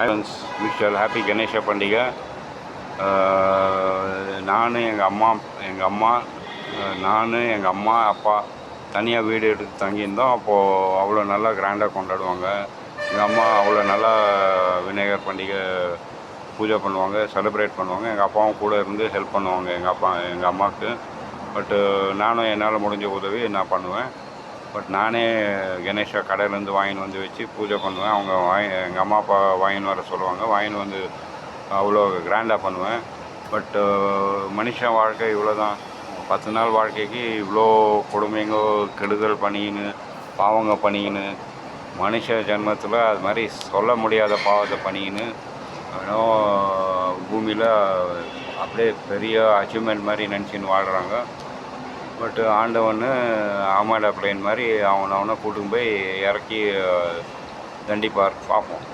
Friends, visual happy Ganesha பண்டிகை. நான் எங்கள் அம்மா அப்பா தனியாக வீடு எடுத்து தங்கியிருந்தோம். அப்போது அவ்வளோ நல்லா கிராண்டாக கொண்டாடுவாங்க. எங்கள் அம்மா அவ்வளோ நல்லா விநாயகர் பண்டிகை பூஜை பண்ணுவாங்க, செலிப்ரேட் பண்ணுவாங்க. எங்கள் அப்பாவும் கூட இருந்து ஹெல்ப் பண்ணுவாங்க எங்கள் அம்மாவுக்கு. பட்டு நானும் என்னால் முடிஞ்ச உதவி நான் பண்ணுவேன். பட் நானே கணேஷா கடையிலேருந்து வாங்கின்னு வந்து வச்சு பூஜை பண்ணுவேன். எங்கள் அம்மா அப்பா வாங்கின்னு வர சொல்லுவாங்க. வாங்கின்னு வந்து அவ்வளோ கிராண்டாக பண்ணுவேன். பட்டு மனுஷன் வாழ்க்கை இவ்வளோ தான். 10 நாள் வாழ்க்கைக்கு இவ்வளோ கொடுமைங்க, கெடுதல் பண்ணிக்கின்னு, பாவங்க பண்ணிக்கின்னு, மனுஷ ஜென்மத்தில் அது மாதிரி சொல்ல முடியாத பாவத்தை பண்ணிக்கின்னு பூமியில் அப்படியே பெரிய அச்சீவ்மெண்ட் மாதிரி நினச்சின்னு வாழ்கிறாங்க. பட்டு ஆண்டவன் ஆமாடா பிளேன் மாதிரி அவனை கூட்டின்னு போய் இறக்கி தண்டிப்பார். பார்ப்போம்.